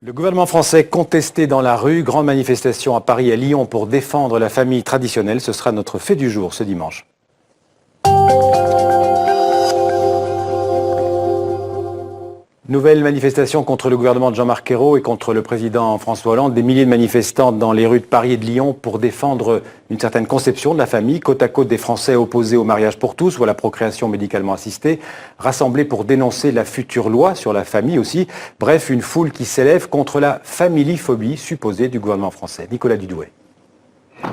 Le gouvernement français contesté dans la rue, grande manifestation à Paris et à Lyon pour défendre la famille traditionnelle. Ce sera notre fait du jour ce dimanche. Nouvelle manifestation contre le gouvernement de Jean-Marc Ayrault et contre le président François Hollande. Des milliers de manifestants dans les rues de Paris et de Lyon pour défendre une certaine conception de la famille, côte à côte des Français opposés au mariage pour tous ou à la procréation médicalement assistée, rassemblés pour dénoncer la future loi sur la famille aussi. Bref, une foule qui s'élève contre la familiphobie supposée du gouvernement français. Nicolas Dudoué.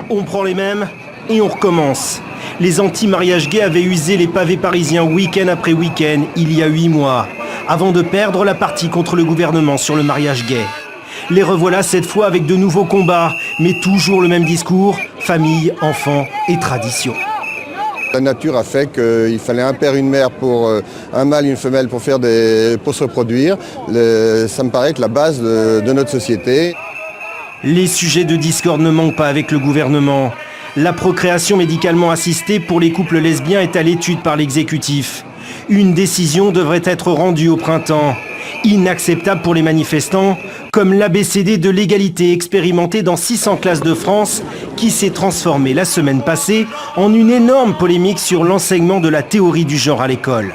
On prend les mêmes et on recommence. Les anti-mariages gays avaient usé les pavés parisiens week-end après week-end il y a 8 mois, avant de perdre la partie contre le gouvernement sur le mariage gay. Les revoilà cette fois avec de nouveaux combats, mais toujours le même discours, famille, enfants et tradition. La nature a fait qu'il fallait un père, une mère pour un mâle, une femelle pour se reproduire. Ça me paraît être la base de notre société. Les sujets de discorde ne manquent pas avec le gouvernement. La procréation médicalement assistée pour les couples lesbiens est à l'étude par l'exécutif. Une décision devrait être rendue au printemps. Inacceptable pour les manifestants, comme l'ABCD de l'égalité expérimentée dans 600 classes de France, qui s'est transformée la semaine passée en une énorme polémique sur l'enseignement de la théorie du genre à l'école.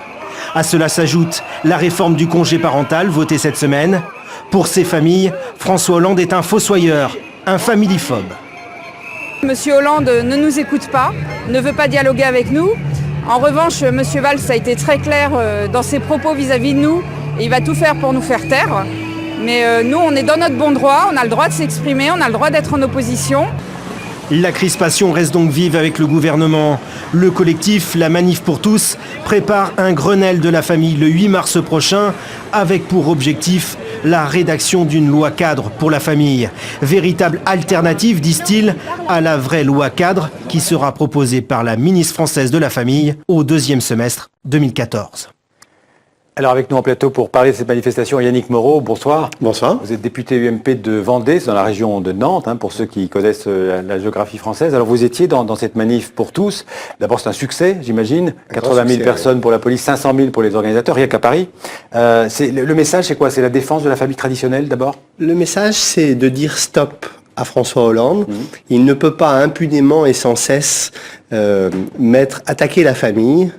À cela s'ajoute la réforme du congé parental votée cette semaine. Pour ces familles, François Hollande est un fossoyeur, un familiphobe. Monsieur Hollande ne nous écoute pas, ne veut pas dialoguer avec nous. En revanche, Monsieur Valls a été très clair dans ses propos vis-à-vis de nous et il va tout faire pour nous faire taire. Mais nous, on est dans notre bon droit, on a le droit de s'exprimer, on a le droit d'être en opposition. La crispation reste donc vive avec le gouvernement. Le collectif La Manif pour tous prépare un Grenelle de la famille le 8 mars prochain avec pour objectif la rédaction d'une loi cadre pour la famille. Véritable alternative, disent-ils, à la vraie loi cadre qui sera proposée par la ministre française de la Famille au deuxième semestre 2014. Alors avec nous en plateau pour parler de cette manifestation, Yannick Moreau, bonsoir. Bonsoir. Vous êtes député UMP de Vendée, c'est dans la région de Nantes, pour ceux qui connaissent la géographie française. Alors vous étiez dans cette manif pour tous. D'abord c'est un succès, j'imagine. 80 000 personnes pour la police, 500 000 pour les organisateurs, rien qu'à Paris. Le message c'est quoi? C'est la défense de la famille traditionnelle d'abord? Le message c'est de dire stop à François Hollande. Il ne peut pas impunément et sans cesse attaquer la famille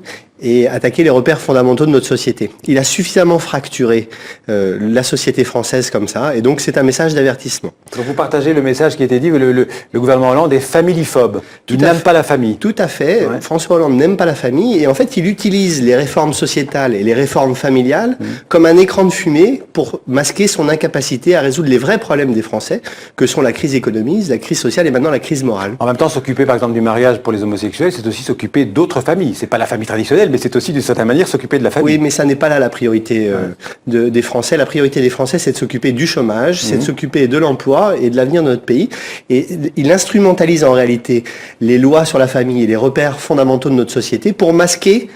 et attaquer les repères fondamentaux de notre société. Il a suffisamment fracturé la société française comme ça, et donc c'est un message d'avertissement. Donc vous partagez le message qui a été dit, le gouvernement Hollande est familiphobe. Il n'aime pas la famille. Tout à fait. Ouais. François Hollande n'aime pas la famille, et en fait il utilise les réformes sociétales et les réformes familiales comme un écran de fumée pour masquer son incapacité à résoudre les vrais problèmes des Français, que sont la crise économique, la crise sociale et maintenant la crise morale. En même temps, s'occuper par exemple du mariage pour les homosexuels, c'est aussi s'occuper d'autres familles. C'est pas la famille traditionnelle, mais c'est aussi d'une certaine manière s'occuper de la famille. Oui, mais ça n'est pas là la priorité des Français. La priorité des Français, c'est de s'occuper du chômage, c'est de s'occuper de l'emploi et de l'avenir de notre pays. Et il instrumentalise en réalité les lois sur la famille et les repères fondamentaux de notre société pour masquer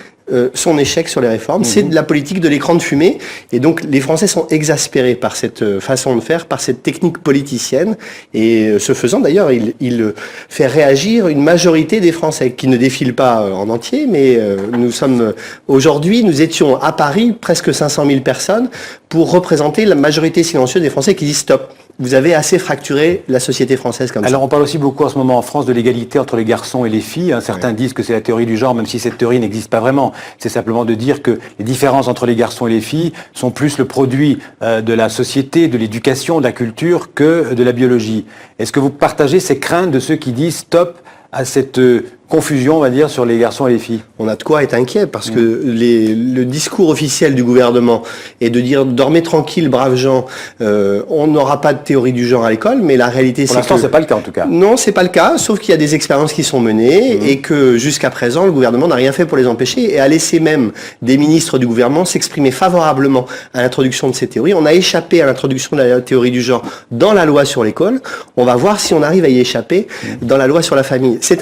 son échec sur les réformes. C'est de la politique de l'écran de fumée, et donc les Français sont exaspérés par cette façon de faire, par cette technique politicienne, et ce faisant d'ailleurs il fait réagir une majorité des Français qui ne défilent pas en entier, mais nous étions à Paris presque 500 000 personnes pour représenter la majorité silencieuse des Français qui disent stop. Vous avez assez fracturé la société française comme ça. Alors on parle aussi beaucoup en ce moment en France de l'égalité entre les garçons et les filles. Certains disent que c'est la théorie du genre, même si cette théorie n'existe pas vraiment. C'est simplement de dire que les différences entre les garçons et les filles sont plus le produit de la société, de l'éducation, de la culture que de la biologie. Est-ce que vous partagez ces craintes de ceux qui disent stop à cette confusion, on va dire, sur les garçons et les filles? On a de quoi être inquiet, parce que le discours officiel du gouvernement est de dire « dormez tranquille, braves gens, on n'aura pas de théorie du genre à l'école », mais la réalité c'est que... Pour l'instant, c'est pas le cas en tout cas. Non, c'est pas le cas, sauf qu'il y a des expériences qui sont menées et que jusqu'à présent, le gouvernement n'a rien fait pour les empêcher et a laissé même des ministres du gouvernement s'exprimer favorablement à l'introduction de ces théories. On a échappé à l'introduction de la théorie du genre dans la loi sur l'école. On va voir si on arrive à y échapper dans la loi sur la famille. C'est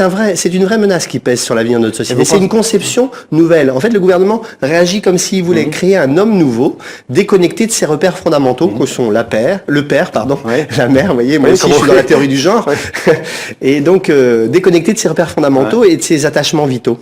une vraie vraie menace qui pèse sur l'avenir de notre société. vous C'est une conception nouvelle. En fait, le gouvernement réagit comme s'il voulait créer un homme nouveau, déconnecté de ses repères fondamentaux, que sont le père, la mère, vous voyez, moi aussi je suis dans la théorie du genre, et donc déconnecté de ses repères fondamentaux et de ses attachements vitaux.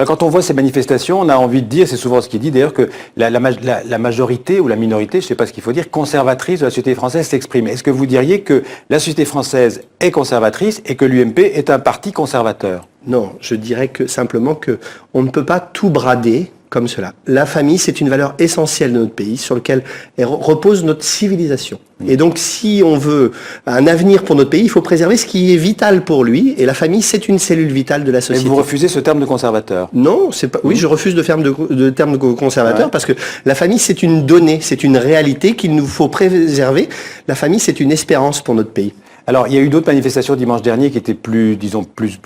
Quand on voit ces manifestations, on a envie de dire, c'est souvent ce qui est dit d'ailleurs, que la majorité ou la minorité, je ne sais pas ce qu'il faut dire, conservatrice de la société française s'exprime. Est-ce que vous diriez que la société française est conservatrice et que l'UMP est un parti conservateur? Non, je dirais que simplement que on ne peut pas tout brader comme cela. La famille, c'est une valeur essentielle de notre pays sur laquelle repose notre civilisation. Et donc, si on veut un avenir pour notre pays, il faut préserver ce qui est vital pour lui. Et la famille, c'est une cellule vitale de la société. Mais vous refusez ce terme de conservateur? Non, c'est pas. Oui, je refuse de terme de conservateur parce que la famille, c'est une donnée, c'est une réalité qu'il nous faut préserver. La famille, c'est une espérance pour notre pays. Alors, il y a eu d'autres manifestations dimanche dernier qui étaient plus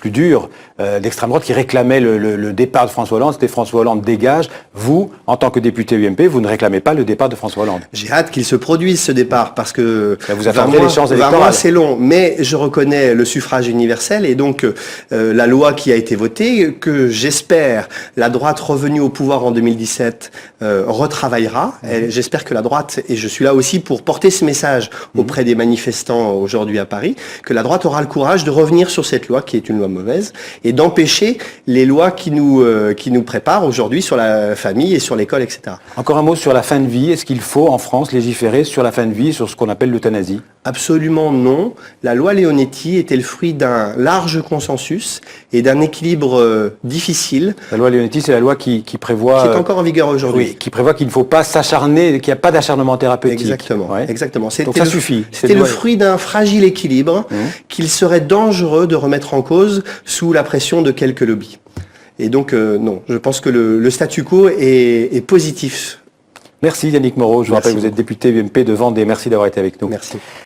dures, d'extrême droite, qui réclamaient le départ de François Hollande. C'était François Hollande dégage. Vous, en tant que député UMP, vous ne réclamez pas le départ de François Hollande. J'ai hâte qu'il se produise ce départ parce que vous attendez les chances électorales. 20 mois, c'est long, mais je reconnais le suffrage universel et donc la loi qui a été votée, que j'espère la droite revenue au pouvoir en 2017 retravaillera. J'espère que la droite, et je suis là aussi pour porter ce message auprès des manifestants aujourd'hui à Paris, que la droite aura le courage de revenir sur cette loi qui est une loi mauvaise et d'empêcher les lois qui nous préparent aujourd'hui sur la famille et sur l'école, etc. Encore un mot sur la fin de vie. Est-ce qu'il faut en France légiférer sur la fin de vie, sur ce qu'on appelle l'euthanasie? Absolument non. La loi Leonetti était le fruit d'un large consensus et d'un équilibre difficile. La loi Leonetti, c'est la loi qui prévoit... Qui est encore en vigueur aujourd'hui. Oui, qui prévoit qu'il ne faut pas s'acharner, qu'il n'y a pas d'acharnement thérapeutique. Exactement. Ouais. Exactement. Donc ça suffit. C'était le fruit d'un fragile équilibre qu'il serait dangereux de remettre en cause sous la pression de quelques lobbies. Et donc, non, je pense que le statu quo est positif. Merci Yannick Moreau. Je vous rappelle que vous êtes député UMP de Vendée. Merci d'avoir été avec nous. Merci.